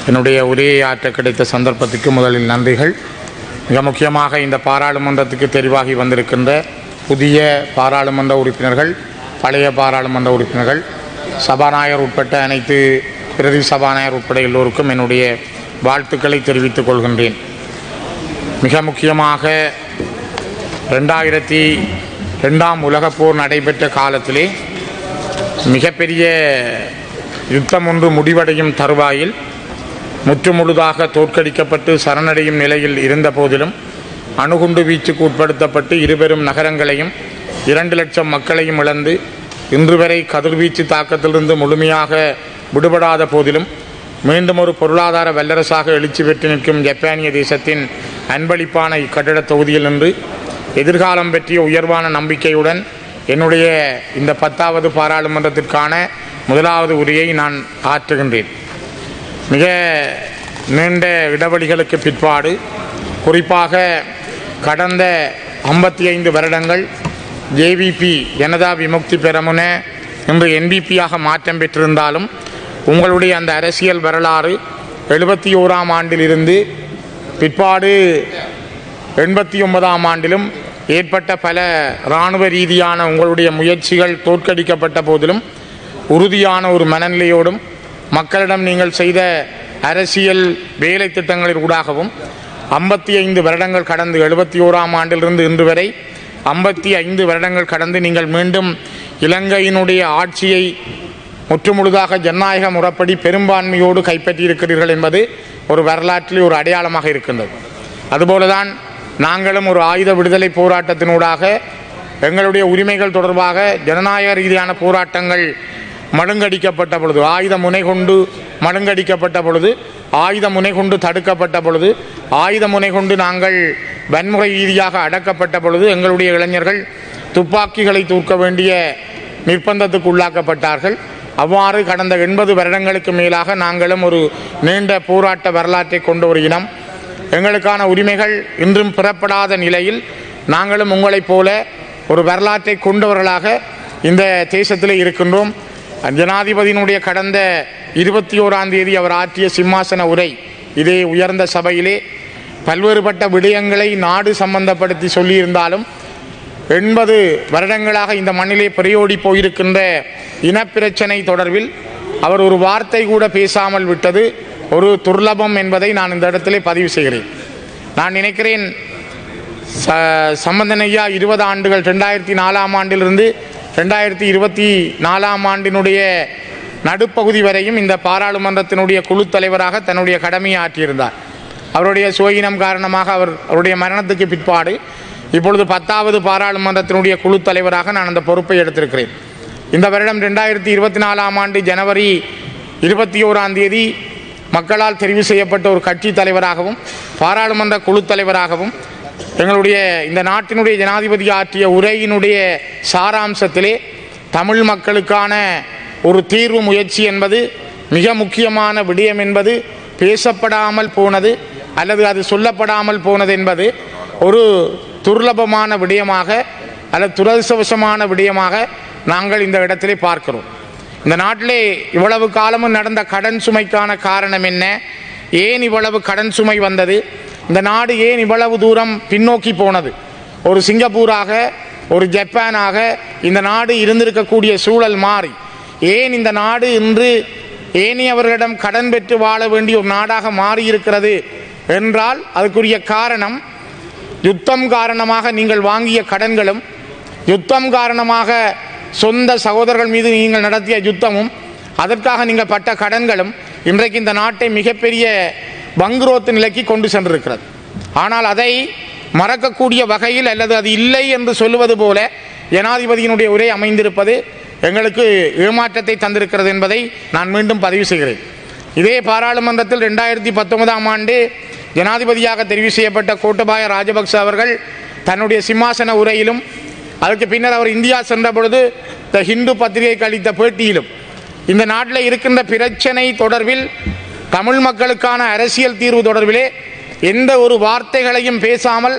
என்னுடைய உரையை ஆற்ற கிடைத்த சந்தர்ப்பத்துக்கு முதலில் நன்றிகள். மிக முக்கியமாக இந்த பாராளுமன்றத்துக்கு தெரிவாகி வந்திருக்கின்ற புதிய பாராளுமன்ற உறுப்பினர்கள், பழைய பாராளுமன்ற உறுப்பினர்கள், சபாநாயகர் உட்பட்ட அனைத்து பிரதி சபாநாயகர் உட்பட எல்லோருக்கும் என்னுடைய வாழ்த்துக்களை தெரிவித்துக் கொள்கின்றேன். மிக முக்கியமாக 2002ஆம் உலகப் போர் நடைபெற்ற காலத்திலே மிகப்பெரிய யுத்தம் ஒன்று முடிவடையும் தருவாயில் முற்றுமுழுதாக தோற்கடிக்கப்பட்டு சரணடையும் நிலையில் இருந்த போதிலும் அணுகுண்டு வீச்சுக்கு உட்படுத்தப்பட்டு இருபெரும் நகரங்களையும் 2 லட்சம் மக்களையும் இழந்து இன்று வரை கதிர்வீச்சு தாக்கத்திலிருந்து முழுமையாக விடுபடாத போதிலும் மீண்டும் ஒரு பொருளாதார வல்லரசாக எழுச்சி பெற்று நிற்கும் ஜப்பானிய தேசத்தின் அன்பளிப்பான இக்கட்டிட தொகுதியில் நின்று எதிர்காலம் பற்றிய உயர்வான நம்பிக்கையுடன் என்னுடைய இந்த 10வது பாராளுமன்றத்திற்கான முதலாவது உரையை நான் ஆற்றுகின்றேன். மிக நீண்ட இடைவெளிகளுக்கு பிற்பாடு, குறிப்பாக கடந்த 55 வருடங்கள் ஜேவிபி ஜனதா விமுக்தி பெரமுன இன்று என்பிபியாக மாற்றம் பெற்றிருந்தாலும் உங்களுடைய அந்த அரசியல் வரலாறு 71ஆம் ஆண்டிலிருந்து பிற்பாடு 89ஆம் ஆண்டிலும் ஏற்பட்ட பல இராணுவ ரீதியான உங்களுடைய முயற்சிகள் தோற்கடிக்கப்பட்ட போதிலும் உறுதியான ஒரு மனநிலையோடும் மக்களிடம் நீங்கள் செய்த அரசியல் வேலை திட்டங்களின் ஊடாகவும் 55 வருடங்கள் கடந்து 71ஆம் ஆண்டிலிருந்து இன்று வரை 55 வருடங்கள் கடந்து நீங்கள் மீண்டும் இலங்கையினுடைய ஆட்சியை முற்றுமுழுதாக ஜனநாயக முறைப்படி பெரும்பான்மையோடு கைப்பற்றியிருக்கிறீர்கள் என்பது ஒரு வரலாற்றில் ஒரு அடையாளமாக இருக்கின்றது. அதுபோலதான் நாங்களும் ஒரு ஆயுத விடுதலை போராட்டத்தினூடாக எங்களுடைய உரிமைகள் தொடர்பாக ஜனநாயக ரீதியான போராட்டங்கள் மழுங்கடிக்கப்பட்ட பொழுது, ஆயுத முனை கொண்டு மழுங்கடிக்கப்பட்ட பொழுது, ஆயுத முனை கொண்டு தடுக்கப்பட்ட பொழுது, ஆயுத முனை கொண்டு நாங்கள் வன்முறை ரீதியாக அடக்கப்பட்ட பொழுது எங்களுடைய இளைஞர்கள் துப்பாக்கிகளை தூக்க வேண்டிய நிர்பந்தத்துக்கு உள்ளாக்கப்பட்டார்கள். அவ்வாறு கடந்த 80 வருடங்களுக்கு மேலாக நாங்களும் ஒரு நீண்ட போராட்ட வரலாற்றை கொண்ட ஒரு இனம். எங்களுக்கான உரிமைகள் இன்றும் பெறப்படாத நிலையில் நாங்களும் உங்களைப் போல ஒரு வரலாற்றை கொண்டவர்களாக இந்த தேசத்திலே இருக்கின்றோம். ஜனாதிபதியினுடைய கடந்த 21ஆம் தேதி அவர் ஆற்றிய சிம்மாசன உரை இதே உயர்ந்த சபையிலே பல்வேறுபட்ட விடயங்களை நாடு சம்பந்தப்படுத்தி சொல்லியிருந்தாலும் 80 வருடங்களாக இந்த மண்ணிலே பிரயோடி போயிருக்கின்ற இனப்பிரச்சனை தொடர்பில் அவர் ஒரு வார்த்தை கூட பேசாமல் விட்டது ஒரு துர்லபம் என்பதை நான் இந்த இடத்திலே பதிவு செய்கிறேன். நான் நினைக்கிறேன் சம்பந்தனையா 20 ஆண்டுகள் 2004ஆம் ஆண்டிலிருந்து 2024ஆம் ஆண்டினுடைய நடுப்பகுதி வரையும் இந்த பாராளுமன்றத்தினுடைய குழு தலைவராக தன்னுடைய கடமையை ஆற்றியிருந்தார். அவருடைய சுயினம் காரணமாக அவருடைய மரணத்துக்கு பிற்பாடு இப்பொழுது 10வது பாராளுமன்றத்தினுடைய குழு தலைவராக நான் அந்த பொறுப்பை எடுத்திருக்கிறேன். இந்த வருடம் 2024ஆம் ஆண்டு ஜனவரி 21ஆம் தேதி மக்களால் தெரிவு செய்யப்பட்ட ஒரு கட்சி தலைவராகவும் பாராளுமன்ற குழு தலைவராகவும் எங்களுடைய இந்த நாட்டினுடைய ஜனாதிபதி ஆற்றிய உரையினுடைய சாராம்சத்திலே தமிழ் மக்களுக்கான ஒரு தீர்வு முயற்சி என்பது மிக முக்கியமான விடயம் என்பது பேசப்படாமல் போனது அல்லது அது சொல்லப்படாமல் போனது என்பது ஒரு துர்லபமான விடயமாக அல்லது துரதிர்ஷ்டவசமான விடயமாக நாங்கள் இந்த இடத்திலே பார்க்கிறோம். இந்த நாட்டிலே இவ்வளவு காலமும் நடந்த கடன் சுமைக்கான காரணம் என்ன? ஏன் இவ்வளவு கடன் சுமை வந்தது? இந்த நாடு ஏன் இவ்வளவு தூரம் பின்னோக்கி போனது? ஒரு சிங்கப்பூராக, ஒரு ஜப்பானாக இந்த நாடு இருந்திருக்கக்கூடிய சூழல் மாறி ஏன் இந்த நாடு இன்று ஏனையவர்களிடம் கடன் பெற்று வாழ வேண்டிய ஒரு நாடாக மாறியிருக்கிறது என்றால் அதுக்குரிய காரணம் யுத்தம் காரணமாக நீங்கள் வாங்கிய கடன்களும், யுத்தம் காரணமாக சொந்த சகோதரர்கள் மீது நீங்கள் நடத்திய யுத்தமும், அதற்காக நீங்கள் பட்ட கடன்களும் இன்றைக்கு இந்த நாட்டை மிகப்பெரிய வங்குரோத்து நிலைக்கு கொண்டு சென்றிருக்கிறது. ஆனால் அதை மறக்கக்கூடிய வகையில் அல்லது அது இல்லை என்று சொல்லுவது போல ஜனாதிபதியினுடைய உரை அமைந்திருப்பது எங்களுக்கு ஏமாற்றத்தை தந்திருக்கிறது என்பதை நான் மீண்டும் பதிவு செய்கிறேன். இதே பாராளுமன்றத்தில் 2019ஆம் ஆண்டு ஜனாதிபதியாக தெரிவு செய்யப்பட்ட கோட்டபாய ராஜபக்ச அவர்கள் தன்னுடைய சிம்மாசன உரையிலும் அதற்கு பின்னர் அவர் இந்தியா சென்ற பொழுது த ஹிந்து பத்திரிகைக்கு அளித்த பேட்டியிலும் இந்த நாட்டில் இருக்கின்ற பிரச்சனை தொடர்பில் தமிழ் மக்களுக்கான அரசியல் தீர்வு தொடர்பிலே எந்த ஒரு வார்த்தைகளையும் பேசாமல்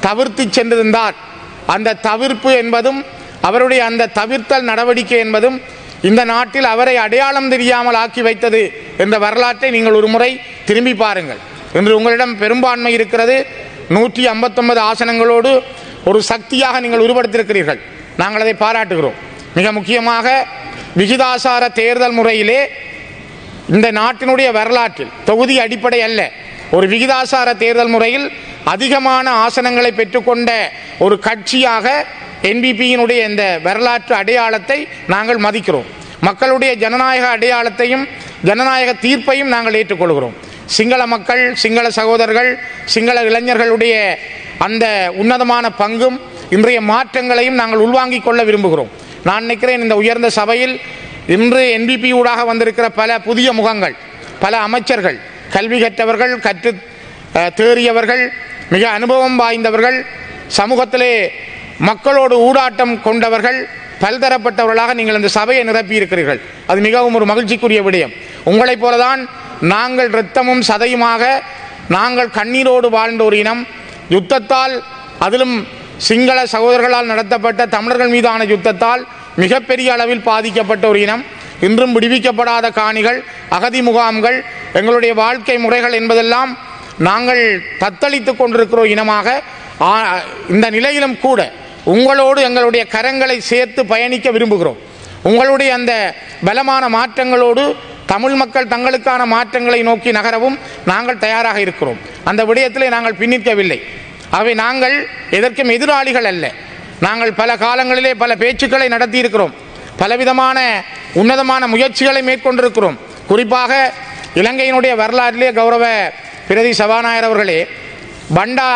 தவிர்த்து சென்றிருந்தார். அந்த தவிர்ப்பு என்பதும் அவருடைய அந்த தவிர்த்தல் நடவடிக்கை என்பதும் இந்த நாட்டில் அவரை அடையாளம் தெரியாமல் ஆக்கி வைத்தது என்ற வரலாற்றை நீங்கள் ஒரு முறை திரும்பி பாருங்கள். இன்று உங்களிடம் பெரும்பான்மை இருக்கிறது. 159 ஆசனங்களோடு ஒரு சக்தியாக நீங்கள் உருவெடுத்திருக்கிறீர்கள். நாங்கள் அதை பாராட்டுகிறோம். மிக முக்கியமாக விகிதாசார தேர்தல் முறையிலே இந்த நாட்டினுடைய வரலாற்றில் தொகுதி அடிப்படை அல்ல, ஒரு விகிதாசார தேர்தல் முறையில் அதிகமான ஆசனங்களை பெற்றுக்கொண்ட ஒரு கட்சியாக என்பிபியினுடைய இந்த வரலாற்று அடையாளத்தை நாங்கள் மதிக்கிறோம். மக்களுடைய ஜனநாயக அடையாளத்தையும் ஜனநாயக தீர்ப்பையும் நாங்கள் ஏற்றுக்கொள்கிறோம். சிங்கள மக்கள், சிங்கள சகோதரர்கள், சிங்கள இளைஞர்களுடைய அந்த உன்னதமான பங்கும் இன்றைய மாற்றங்களையும் நாங்கள் உள்வாங்கிக் கொள்ள விரும்புகிறோம். நான் நினைக்கிறேன் இந்த உயர்ந்த சபையில் இன்று என்பிபி ஊடாக வந்திருக்கிற பல புதிய முகங்கள், பல அமைச்சர்கள், கல்வி கற்றவர்கள், கற்று தேறியவர்கள், மிக அனுபவம் வாய்ந்தவர்கள், சமூகத்திலே மக்களோடு ஊடாட்டம் கொண்டவர்கள், பல்தரப்பட்டவர்களாக நீங்கள் இந்த சபையை நிரப்பி இருக்கிறீர்கள். அது மிகவும் ஒரு மகிழ்ச்சிக்குரிய விடயம். உங்களைப் போலதான் நாங்கள் இரத்தமும் சதையுமாக நாங்கள் கண்ணீரோடு வாழ்ந்த ஒரு இனம். யுத்தத்தால், அதிலும் சிங்கள சகோதரர்களால் நடத்தப்பட்ட தமிழர்கள் மீதான யுத்தத்தால் மிகப்பெரிய அளவில் பாதிக்கப்பட்ட ஒரு இனம். இன்றும் விடுவிக்கப்படாத காணிகள், அகதி முகாம்கள், எங்களுடைய வாழ்க்கை முறைகள் என்பதெல்லாம் நாங்கள் தத்தளித்துக் கொண்டிருக்கிற இனமாக இந்த நிலையிலும் கூட உங்களோடு எங்களுடைய கரங்களை சேர்த்து பயணிக்க விரும்புகிறோம். உங்களுடைய அந்த பலமான மாற்றங்களோடு தமிழ் மக்கள் தங்களுக்கான மாற்றங்களை நோக்கி நகரவும் நாங்கள் தயாராக இருக்கிறோம். அந்த விடயத்திலே நாங்கள் பின்னிற்கவில்லை. ஆகவே நாங்கள் எதற்கும் எதிராளிகள் அல்ல. நாங்கள் பல காலங்களிலே பல பேச்சுக்களை நடத்தி இருக்கிறோம், பலவிதமான உன்னதமான முயற்சிகளை மேற்கொண்டிருக்கிறோம். குறிப்பாக இலங்கையினுடைய வரலாற்றிலே கௌரவ பிரதி சபாநாயகர் அவர்களே, பண்டா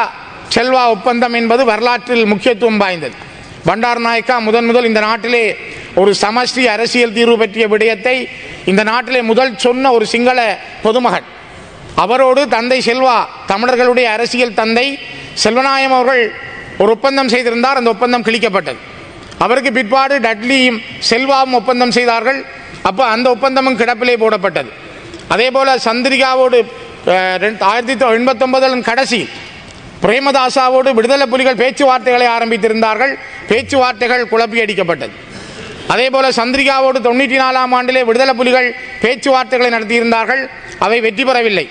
செல்வா ஒப்பந்தம் என்பது வரலாற்றில் முக்கியத்துவம் வாய்ந்தது. பண்டார் நாயக்கா முதல் இந்த நாட்டிலே ஒரு சமஷ்டி அரசியல் தீர்வு பற்றிய விடயத்தை இந்த நாட்டிலே முதல் சொன்ன ஒரு சிங்கள பொதுமகன். அவரோடு தந்தை செல்வா, தமிழர்களுடைய அரசியல் தந்தை செல்வநாயம் அவர்கள் ஒரு ஒப்பந்தம் செய்திருந்தார். அந்த ஒப்பந்தம் கிழிக்கப்பட்டது. அவருக்கு பிற்பாடு டட்லியும் செல்வாவும் ஒப்பந்தம் செய்தார்கள். அப்போ அந்த ஒப்பந்தமும் கிடப்பிலே போடப்பட்டது. அதே போல சந்திரிகாவோடு 1989 கடைசி பிரேமதாசாவோடு விடுதலை புலிகள் பேச்சுவார்த்தைகளை ஆரம்பித்திருந்தார்கள். பேச்சுவார்த்தைகள் குழப்பியடிக்கப்பட்டது. அதே போல சந்திரிகாவோடு 94ஆம் ஆண்டிலே விடுதலை புலிகள் பேச்சுவார்த்தைகளை நடத்தியிருந்தார்கள். அவை வெற்றி பெறவில்லை.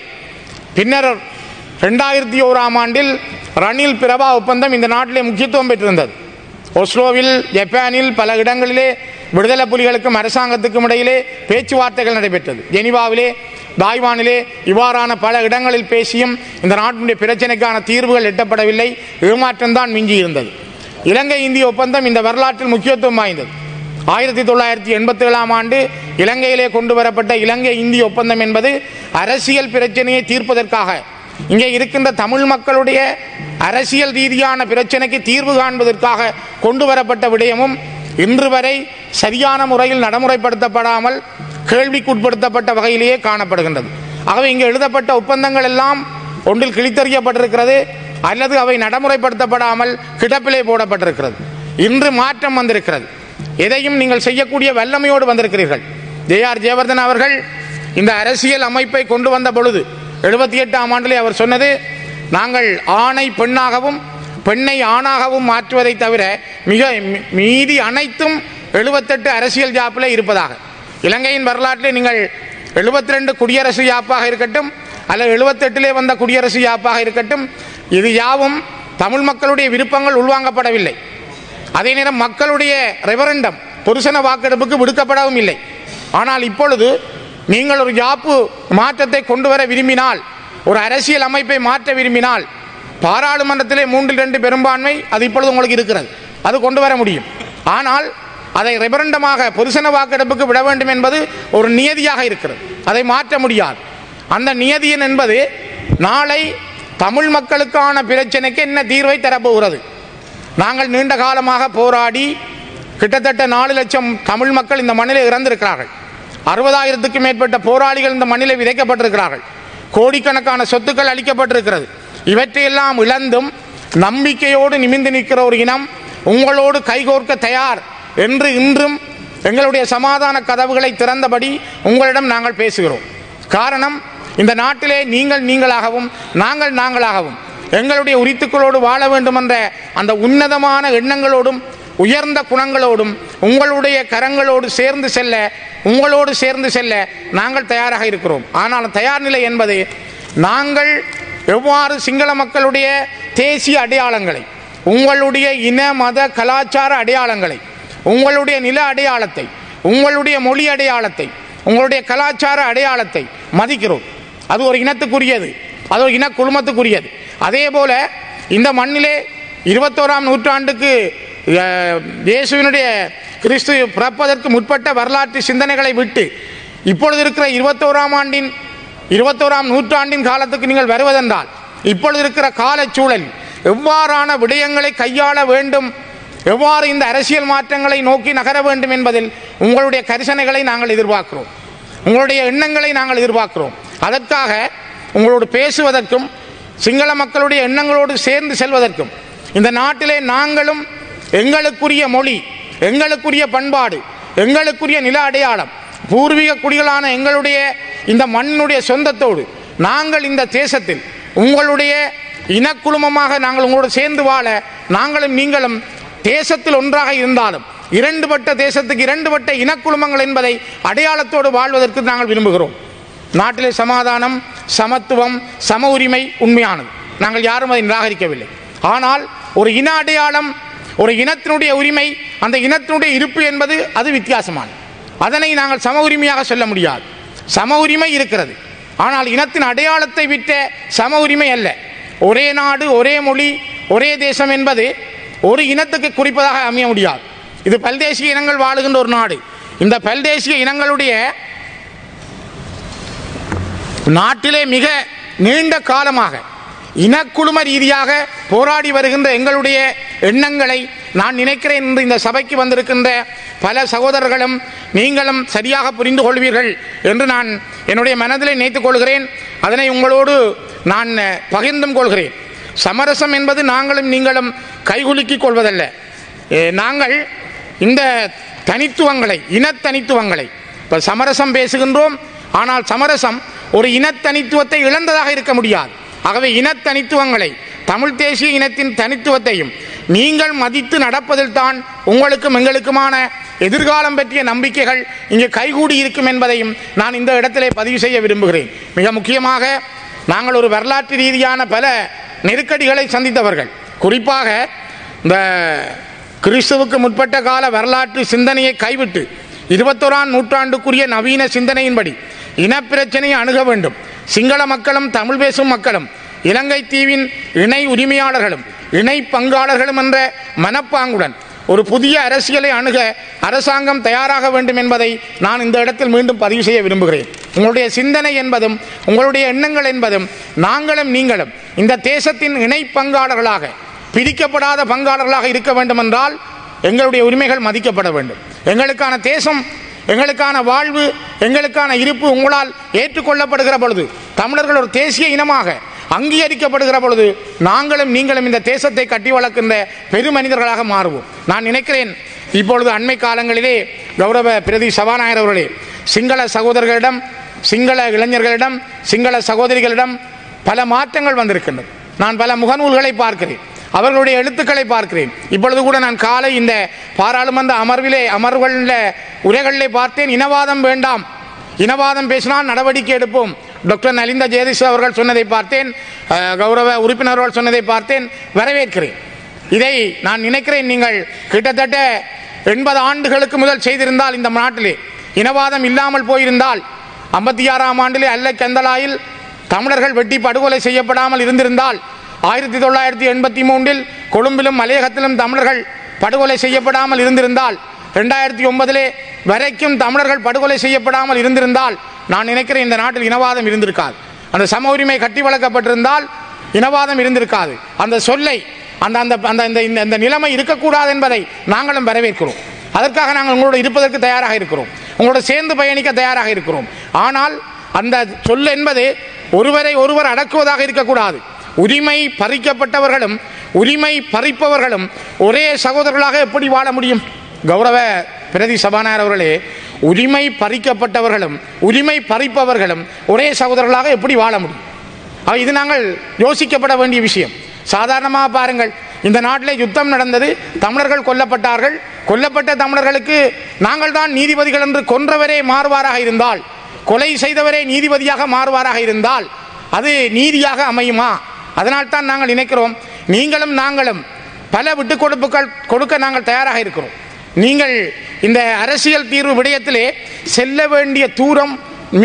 பின்னர் 2001ஆம் ஆண்டில் ரணில் பிரபா ஒப்பந்தம் இந்த நாட்டிலே முக்கியத்துவம் பெற்றிருந்தது. ஒஸ்லோவில், ஜப்பானில், பல இடங்களிலே விடுதலை புலிகளுக்கும் அரசாங்கத்துக்கும் இடையிலே பேச்சுவார்த்தைகள் நடைபெற்றது. ஜெனிவாவிலே, தாய்வானிலே, இவ்வாறான பல இடங்களில் பேசியும் இந்த நாட்டினுடைய பிரச்சனைக்கான தீர்வுகள் எட்டப்படவில்லை. ஏமாற்றம்தான் மிஞ்சி இருந்தது. இலங்கை இந்திய ஒப்பந்தம் இந்த வரலாற்றில் முக்கியத்துவம் வாய்ந்தது. 1987ஆம் ஆண்டு இலங்கையிலே கொண்டு வரப்பட்ட இலங்கை இந்திய ஒப்பந்தம் என்பது அரசியல் பிரச்சனையை தீர்ப்பதற்காக, இங்கே இருக்கின்ற தமிழ் மக்களுடைய அரசியல் ரீதியான பிரச்சனைக்கு தீர்வு காண்பதற்காக கொண்டு வரப்பட்ட விடயமும் இன்று வரை சரியான முறையில் நடைமுறைப்படுத்தப்படாமல் கேள்விக்குட்படுத்தப்பட்ட வகையிலேயே காணப்படுகின்றது. ஆகவே இங்கே எழுதப்பட்ட ஒப்பந்தங்கள் எல்லாம் ஒன்றில் கிழித்தறியப்பட்டிருக்கிறது, அல்லது அவை நடைமுறைப்படுத்தப்படாமல் கிடப்பிலே போடப்பட்டிருக்கிறது. இன்று மாற்றம் வந்திருக்கிறது. எதையும் நீங்கள் செய்யக்கூடிய வல்லமையோடு வந்திருக்கிறீர்கள். ஜே.ஆர். ஜெயவர்தன் அவர்கள் இந்த அரசியல் அமைப்பை கொண்டு வந்த பொழுது 78ஆம் ஆண்டிலே அவர் சொன்னது, நாங்கள் ஆணை பெண்ணாகவும் பெண்ணை ஆணாகவும் மாற்றுவதை தவிர மீதி அனைத்தும் 78 அரசியல் யாப்பிலே இருப்பதாக. இலங்கையின் வரலாற்றிலே நீங்கள் 72 குடியரசு யாப்பாக இருக்கட்டும், அல்லது 78லே வந்த குடியரசு யாப்பாக இருக்கட்டும், இது யாவும் தமிழ் மக்களுடைய விருப்பங்கள் உள்வாங்கப்படவில்லை. அதே நேரம் மக்களுடைய ரெஃபரண்டம், பொதுசன வாக்கெடுப்புக்கு விடுக்கப்படவும் இல்லை. ஆனால் இப்பொழுது நீங்கள் ஒரு யாப்பு மாற்றத்தை கொண்டு வர விரும்பினால், ஒரு அரசியல் அமைப்பை மாற்ற விரும்பினால், பாராளுமன்றத்திலே 3/2 பெரும்பான்மை அது இப்பொழுது உங்களுக்கு இருக்கிறது, அது கொண்டு வர முடியும். ஆனால் அதை ரெஃபரண்டமாக பொதுசன வாக்கெடுப்புக்கு விட வேண்டும் என்பது ஒரு நியதியாக இருக்கிறது. அதை மாற்ற முடியாது. அந்த நியதியன் என்பது நாளை தமிழ் மக்களுக்கான பிரச்சனைக்கு என்ன தீர்வை தரப்போகிறது. நாங்கள் நீண்ட காலமாக போராடி கிட்டத்தட்ட 4 லட்சம் தமிழ் மக்கள் இந்த மண்ணிலே இறந்திருக்கிறார்கள். 60,000க்கும் மேற்பட்ட போராளிகள் இந்த மண்ணிலே விதைக்கப்பட்டிருக்கிறார்கள். கோடிக்கணக்கான சொத்துக்கள் அளிக்கப்பட்டிருக்கிறது. இவற்றையெல்லாம் இழந்தும் நம்பிக்கையோடு நிமிர்ந்து நிற்கிற ஒரு இனம் உங்களோடு கைகோர்க்க தயார் என்று இன்றும் எங்களுடைய சமாதான கதவுகளை திறந்தபடி உங்களிடம் நாங்கள் பேசுகிறோம். காரணம், இந்த நாட்டிலே நீங்கள் நீங்களாகவும் நாங்கள் நாங்களாகவும் எங்களுடைய உரித்துக்களோடு வாழ வேண்டும் என்ற அந்த உன்னதமான எண்ணங்களோடும் உயர்ந்த குணங்களோடும் உங்களுடைய கரங்களோடு சேர்ந்து செல்ல நாங்கள் தயாராக இருக்கிறோம். ஆனால் தயார் நிலை என்பது நாங்கள் எவ்வாறு சிங்கள மக்களுடைய தேசிய அடையாளங்களை, உங்களுடைய இன மத கலாச்சார அடையாளங்களை, உங்களுடைய நில அடையாளத்தை, உங்களுடைய மொழி அடையாளத்தை, உங்களுடைய கலாச்சார அடையாளத்தை மதிக்கிறோம். அது ஒரு இனத்துக்குரியது, அது ஒரு இன குழுமத்துக்குரியது. அதே போல இந்த மண்ணிலே 21ஆம் நூற்றாண்டுக்கு இயேசுவினுடைய கிறிஸ்து பிறப்பதற்கு முற்பட்ட வரலாற்று சிந்தனைகளை விட்டு இப்பொழுது இருக்கிற 21ஆம் நூற்றாண்டின் காலத்துக்கு நீங்கள் வருவதென்றால் இப்பொழுது இருக்கிற காலச்சூழல் எவ்வாறான விடயங்களை கையாள வேண்டும், எவ்வாறு இந்த அரசியல் மாற்றங்களை நோக்கி நகர வேண்டும் என்பதில் உங்களுடைய கரிசனைகளை நாங்கள் எதிர்பார்க்கிறோம், உங்களுடைய எண்ணங்களை நாங்கள் எதிர்பார்க்கிறோம். அதற்காக உங்களோடு பேசுவதற்கும் சிங்கள மக்களுடைய எண்ணங்களோடு சேர்ந்து செல்வதற்கும் இந்த நாட்டிலே நாங்களும் எங்களுக்குரிய மொழி, எங்களுக்குரிய பண்பாடு, எங்களுக்குரிய நில அடையாளம், பூர்வீக குடிகளான எங்களுடைய இந்த மண்ணுடைய சொந்தத்தோடு நாங்கள் இந்த தேசத்தில் உங்களுடைய இனக்குழுமமாக நாங்கள் உங்களோடு சேர்ந்து வாழ நாங்களும் நீங்களும் தேசத்தில் ஒன்றாக இருந்தாலும் இரண்டுபட்ட தேசத்துக்கு இரண்டுபட்ட இனக்குழுமங்கள் என்பதை அடையாளத்தோடு வாழ்வதற்கு நாங்கள் விரும்புகிறோம். நாட்டிலே சமாதானம், சமத்துவம், சம உரிமை உண்மையானது, நாங்கள் யாரும் அதை நிராகரிக்கவில்லை. ஆனால் ஒரு இன அடையாளம், ஒரு இனத்தினுடைய உரிமை, அந்த இனத்தினுடைய இருப்பு என்பது அது வித்தியாசமானது. அதனை நாங்கள் சம உரிமையாக சொல்ல முடியாது. சம உரிமை இருக்கிறது, ஆனால் இனத்தின் அடையாளத்தை விட்ட சம உரிமை அல்ல. ஒரே நாடு, ஒரே மொழி, ஒரே தேசம் என்பது ஒரு இனத்துக்கு குறிப்பதாக அமைய முடியாது. இது பல்தேசிய இனங்கள் வாழுகின்ற ஒரு நாடு. இந்த பல்தேசிய இனங்களுடைய நாட்டிலே மிக நீண்ட காலமாக இனக்குழும ரீதியாக போராடி வருகின்ற எங்களுடைய எண்ணங்களை நான் நினைக்கிறேன் என்று இந்த சபைக்கு வந்திருக்கின்ற பல சகோதரர்களும் நீங்களும் சரியாக புரிந்து கொள்வீர்கள் என்று நான் என்னுடைய மனதிலே நினைத்துக் கொள்கிறேன். அதனை உங்களோடு நான் பகிர்ந்தும் கொள்கிறேன். சமரசம் என்பது நாங்களும் நீங்களும் கைகுலுக்கிக் கொள்வதல்ல. நாங்கள் இந்த தனித்துவங்களை, இனத்தனித்துவங்களை, இப்போ சமரசம் பேசுகின்றோம், ஆனால் சமரசம் ஒரு இனத்தனித்துவத்தை இழந்ததாக இருக்க முடியாது. ஆகவே இனத்தனித்துவங்களை, தமிழ் தேசிய இனத்தின் தனித்துவத்தையும் நீங்கள் மதித்து நடப்பதில் தான் உங்களுக்கும் எங்களுக்குமான எதிர்காலம் பற்றிய நம்பிக்கைகள் இங்கே கைகூடி இருக்கும் என்பதையும் நான் இந்த இடத்திலே பதிவு செய்ய விரும்புகிறேன். மிக முக்கியமாக நாங்கள் ஒரு வரலாற்று ரீதியான பல நெருக்கடிகளை சந்தித்தவர்கள். குறிப்பாக இந்த கிறிஸ்துவுக்கு முற்பட்ட கால வரலாற்று சிந்தனையை கைவிட்டு 21ஆம் நூற்றாண்டுக்குரிய நவீன சிந்தனையின்படி இனப்பிரச்சனையை அணுக வேண்டும். சிங்கள மக்களும் தமிழ் பேசும் மக்களும் இலங்கை தீவின் இணை உரிமையாளர்களும் இணை பங்காளர்களும் என்ற மனப்பாங்குடன் ஒரு புதிய அரசியலை அணுக அரசாங்கம் தயாராக வேண்டும் என்பதை நான் இந்த இடத்தில் மீண்டும் பதிவு செய்ய விரும்புகிறேன். உங்களுடைய சிந்தனை என்பதும் உங்களுடைய எண்ணங்கள் என்பதும் நாங்களும் நீங்களும் இந்த தேசத்தின் இணை பங்காளர்களாக, பிரிக்கப்படாத பங்காளர்களாக இருக்க வேண்டும் என்றால் எங்களுடைய உரிமைகள் மதிக்கப்பட வேண்டும். எங்களுக்கான தேசம், எங்களுக்கான வாழ்வு, எங்களுக்கான இருப்பு உங்களால் ஏற்றுக்கொள்ளப்படுகிற பொழுது, தமிழர்கள் ஒரு தேசிய இனமாக அங்கீகரிக்கப்படுகிற பொழுது நாங்களும் நீங்களும் இந்த தேசத்தை கட்டி வளர்க்கின்ற பெருமனிதர்களாக மாறுவோம். நான் நினைக்கிறேன் இப்பொழுது அண்மை காலங்களிலே கௌரவ பிரதி சபாநாயகர் அவர்களே சிங்கள சகோதரர்களிடம், சிங்கள இளைஞர்களிடம், சிங்கள சகோதரிகளிடம் பல மாற்றங்கள் வந்திருக்கின்றன. நான் பல முகநூல்களை பார்க்கிறேன், அவர்களுடைய எழுத்துக்களை பார்க்கிறேன். இப்பொழுது கூட நான் காலை இந்த பாராளுமன்ற அமர்வுகளில் உரைகளிலே பார்த்தேன். இனவாதம் வேண்டாம், இனவாதம் பேசினால் நடவடிக்கை எடுப்போம். டாக்டர் நலிந்த ஜெயதிஷ் அவர்கள் சொன்னதை பார்த்தேன், கௌரவ உறுப்பினர்கள் சொன்னதை பார்த்தேன், வரவேற்கிறேன். இதை நான் நினைக்கிறேன் நீங்கள் கிட்டத்தட்ட 80 ஆண்டுகளுக்கு முதல் செய்திருந்தால், இந்த நாட்டிலே இனவாதம் இல்லாமல் போயிருந்தால், 56ஆம் ஆண்டிலே அல்ல கந்தலாயில் தமிழர்கள் வெட்டி படுகொலை செய்யப்படாமல் இருந்திருந்தால், 1983 கொழும்பிலும் மலையகத்திலும் தமிழர்கள் படுகொலை செய்யப்படாமல் இருந்திருந்தால், 2009 வரைக்கும் தமிழர்கள் படுகொலை செய்யப்படாமல் இருந்திருந்தால், நான் நினைக்கிறேன் இந்த நாட்டில் இனவாதம் இருந்திருக்காது. அந்த சம உரிமை கட்டி வளர்க்கப்பட்டிருந்தால் இனவாதம் இருந்திருக்காது. அந்த சொல்லை, அந்த நிலைமை இருக்கக்கூடாது என்பதை நாங்களும் வரவேற்கிறோம். அதற்காக நாங்கள் உங்களோடு இருப்பதற்கு தயாராக இருக்கிறோம், உங்களோட சேர்ந்து பயணிக்க தயாராக இருக்கிறோம். ஆனால் அந்த சொல் என்பது ஒருவரை ஒருவர் அடக்குவதாக இருக்கக்கூடாது. உரிமை பறிக்கப்பட்டவர்களும் உரிமை பறிப்பவர்களும் ஒரே சகோதரர்களாக எப்படி வாழ முடியும்? கௌரவ பிரதி சபாநாயகர் அவர்களே, உரிமை பறிக்கப்பட்டவர்களும் உரிமை பறிப்பவர்களும் ஒரே சகோதரர்களாக எப்படி வாழ முடியும்? இது நாங்கள் யோசிக்கப்பட வேண்டிய விஷயம். சாதாரணமாக பாருங்கள், இந்த நாட்டிலே யுத்தம் நடந்தது, தமிழர்கள் கொல்லப்பட்டார்கள். கொல்லப்பட்ட தமிழர்களுக்கு நாங்கள் தான் நீதிபதிகள் என்று கொன்றவரே மாறுவாராக இருந்தால், கொலை செய்தவரே நீதிபதியாக மாறுவாராக இருந்தால் அது நீதியாக அமையுமா? அதனால் தான் நாங்கள் நினைக்கிறோம், நீங்களும் நாங்களும் பல விட்டுக் கொடுப்புகள் கொடுக்க நாங்கள் தயாராக இருக்கிறோம். நீங்கள் இந்த அரசியல் தீர்வு விடயத்திலே செல்ல வேண்டிய தூரம்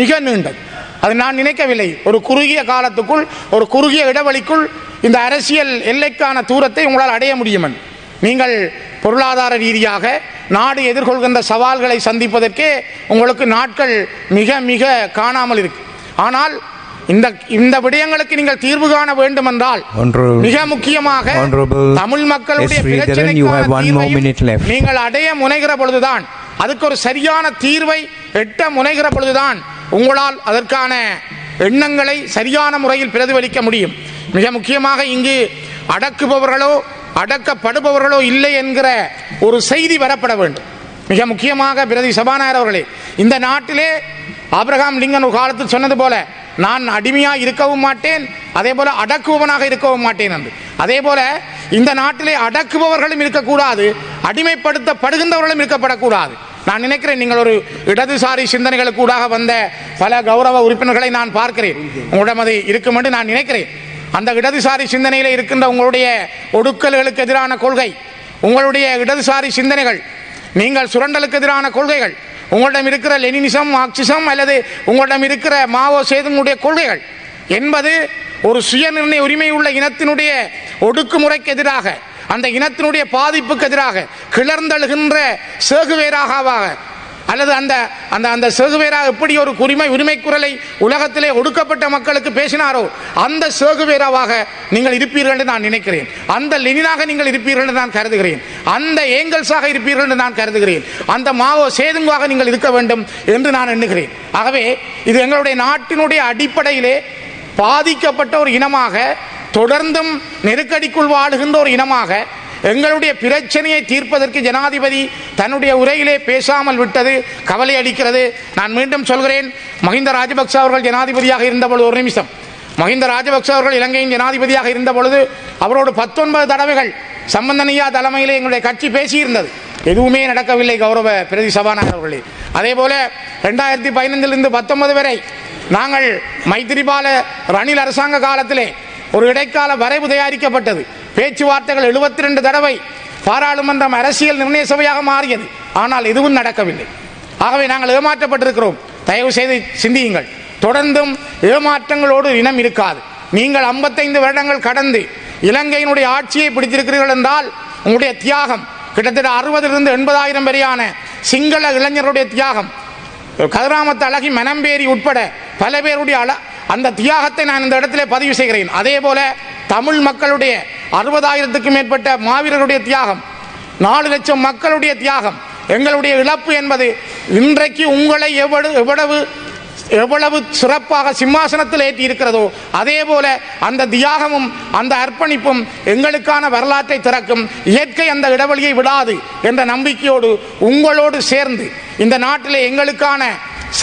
மிக நீண்டது. அது நான் நினைக்கவில்லை. ஒரு குறுகிய காலத்துக்குள், ஒரு குறுகிய இடைவெளிக்குள் இந்த அரசியல் எல்லைக்கான தூரத்தை உங்களால் அடைய முடியும். நீங்கள் பொருளாதார ரீதியாக நாடு எதிர்கொள்கின்ற சவால்களை சந்திப்பதற்கே உங்களுக்கு நாட்கள் மிக மிக காணாமல் இருக்கு. ஆனால் இந்த விடயங்களுக்கு நீங்கள் தீர்வு காண வேண்டும் என்றால் மிக முக்கியமாக தமிழ் மக்களுடைய பிரச்சனைக்கு நீங்கள் அடைய முனைகிற பொழுதுதான், அதுக்கு ஒரு சரியான தீர்வை எட்ட முனைகிற பொழுதுதான் உங்களால் அதற்கான எண்ணங்களை சரியான முறையில் பிரதிபலிக்க முடியும். மிக முக்கியமாக இங்கு அடக்குபவர்களோ அடக்கப்படுபவர்களோ இல்லை என்கிற ஒரு செய்தி வரப்பட வேண்டும். மிக முக்கியமாக பிரதி சபாநாயகர் அவர்களே, இந்த நாட்டிலே ஆபிரகாம் லிங்கன் ஒரு காலத்தில் சொன்னது போல, நான் அடிமையாக இருக்கவும் மாட்டேன், அதே போல அடக்குபவனாக இருக்கவும் மாட்டேன் என்று. அதே போல இந்த நாட்டிலே அடக்குபவர்களும் இருக்கக்கூடாது, அடிமைப்படுத்தப்படுகின்றவர்களும் இருக்கப்படக்கூடாது. நான் நினைக்கிறேன், நீங்கள் ஒரு இடதுசாரி சிந்தனைகளுக்கு ஊடாக வந்த பல கௌரவ உறுப்பினர்களை நான் பார்க்கிறேன். உங்களிடம் அது இருக்கும் என்று நான் நினைக்கிறேன். அந்த இடதுசாரி சிந்தனையில் இருக்கின்ற உங்களுடைய ஒடுக்கல்களுக்கு எதிரான கொள்கை, உங்களுடைய இடதுசாரி சிந்தனைகள், நீங்கள் சுரண்டலுக்கு எதிரான கொள்கைகள், உங்களிடம் இருக்கிற லெனினிசம், மார்க்சிசம் அல்லது உங்களிடம் இருக்கிற மாவோ சேதுங்களுடைய கொள்கைகள் என்பது ஒரு சுயநிர்ணய உரிமை உள்ள இனத்தினுடைய ஒடுக்குமுறைக்கு எதிராக, அந்த இனத்தினுடைய பாதிப்புக்கு எதிராக கிளர்ந்தெழுகின்ற சேகுவேராக அல்லது அந்த அந்த அந்த சேகுவேராக எப்படி ஒரு உரிமை குரலை உலகத்திலே ஒடுக்கப்பட்ட மக்களுக்கு பேசினாரோ அந்த சேகுவேராவாக நீங்கள் இருப்பீர்கள் என்று நான் நினைக்கிறேன். அந்த லெனினாக நீங்கள் இருப்பீர்கள் என்று நான் கருதுகிறேன். அந்த ஏங்கல்ஸாக இருப்பீர்கள் என்று நான் கருதுகிறேன். அந்த மாவோ சேதுங்காக நீங்கள் இருக்க வேண்டும் என்று நான் எண்ணுகிறேன். ஆகவே இது எங்களுடைய நாட்டினுடைய அடிப்படையிலே பாதிக்கப்பட்ட ஒரு இனமாக, தொடர்ந்தும் நெருக்கடிக்குள் வாழுகின்ற ஒரு இனமாக, எங்களுடைய பிரச்சனையை தீர்ப்பதற்கு ஜனாதிபதி தன்னுடைய உரையிலே பேசாமல் விட்டது கவலை அளிக்கிறது. நான் மீண்டும் சொல்கிறேன், மஹிந்த ராஜபக்ச அவர்கள் ஜனாதிபதியாக இருந்த பொழுது, ஒரு நிமிஷம், மஹிந்த ராஜபக்ச அவர்கள் இலங்கையின் ஜனாதிபதியாக இருந்த பொழுது அவரோடு 19 தடவைகள் சம்பந்தனியா தலைமையிலே எங்களுடைய கட்சி பேசியிருந்தது. எதுவுமே நடக்கவில்லை கௌரவ பிரதி சபாநாயகர் அவர்களே. அதே போல 2015 19 வரை நாங்கள் மைத்திரிபால ரணில் அரசாங்க காலத்திலே ஒரு இடைக்கால வரைவு தயாரிக்கப்பட்டது. பேச்சுவார்த்தைகள் 72 தடவை பாராளுமன்றம் அரசியல் நிர்ணய சபையாக மாறியது. ஆனால் எதுவும் நடக்கவில்லை. ஆகவே நாங்கள் ஏமாற்றப்பட்டிருக்கிறோம். தயவு செய்து சிந்தியுங்கள். தொடர்ந்தும் ஏமாற்றங்களோடு இனம் இருக்காது. நீங்கள் 55 வருடங்கள் கடந்து இலங்கையினுடைய ஆட்சியை பிடித்திருக்கிறீர்கள் என்றால் உங்களுடைய தியாகம், கிட்டத்தட்ட 60,000 to 80,000 வரையான சிங்கள இளைஞருடைய தியாகம், கதிராமத்து அழகி மனம்பேரி உட்பட பல பேருடைய அந்த தியாகத்தை நான் இந்த இடத்திலே பதிவு செய்கிறேன். அதே போல தமிழ் மக்களுடைய 60,000க்கும் மேற்பட்ட மாவீரருடைய தியாகம், 4 லட்சம் மக்களுடைய தியாகம், எங்களுடைய இழப்பு என்பது இன்றைக்கு உங்களை எவ்வளவு சிறப்பாக சிம்மாசனத்தில் ஏற்றி இருக்கிறதோ அதே போல அந்த தியாகமும் அந்த அர்ப்பணிப்பும் எங்களுக்கான வரலாற்றை திறக்கும். இயற்கை அந்த இடைவெளியை விடாது என்ற நம்பிக்கையோடு உங்களோடு சேர்ந்து இந்த நாட்டிலே எங்களுக்கான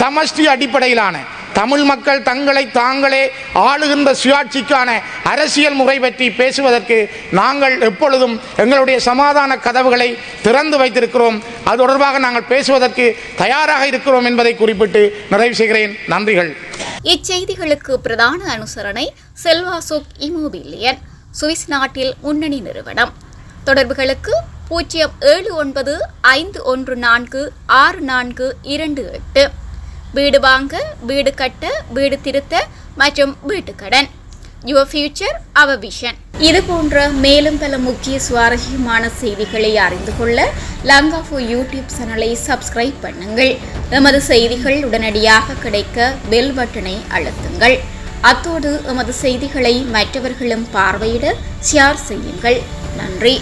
சமஷ்டி அடிப்படையிலான தமிழ் மக்கள் தங்களை தாங்களே ஆளுகின்ற சுயாட்சிக்கான அரசியல் முறை பற்றி பேசுவதற்கு நாங்கள் எப்பொழுதும் எங்களுடைய சமாதான கதவுகளை திறந்து வைத்திருக்கிறோம். அது தொடர்பாக நாங்கள் பேசுவதற்கு தயாராக இருக்கிறோம் என்பதை குறிப்பிட்டு நிறைவு செய்கிறேன். நன்றிகள். இச்செய்திகளுக்கு பிரதான அனுசரணை செல்வாசோக் இமோபிலியன், சுவிஸ் நாட்டில் முன்னணி நிறுவனம். தொடர்புகளுக்கு 07951464228. வீடு வாங்க, வீடு கட்ட, வீடு திருத்த மற்றும் வீட்டு கடன். Your future our vision. இது போன்ற மேலும் பல முக்கிய சுவாரஸ்யமான செய்திகளை அறிந்து கொள்ள லங்காஃபோ யூடியூப் சேனலை சப்ஸ்கிரைப் பண்ணுங்கள். எமது செய்திகள் உடனடியாக கிடைக்க பெல் பட்டனை அழுத்துங்கள். அத்தோடு எமது செய்திகளை மற்றவர்களும் பார்வையிட ஷேர் செய்யுங்கள். நன்றி.